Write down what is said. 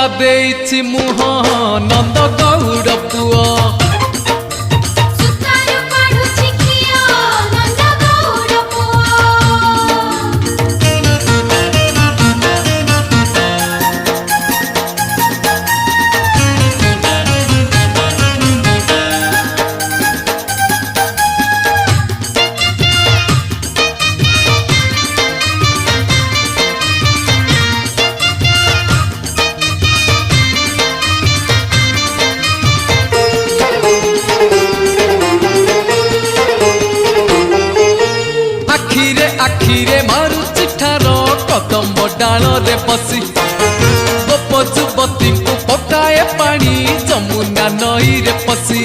पता देइछि मुह नंद गौड़ पुआ आखिरे मारुछि ठार कदम डाल रे बसी गोप जुवती को पकाए पानी जमुना नई रे पसी।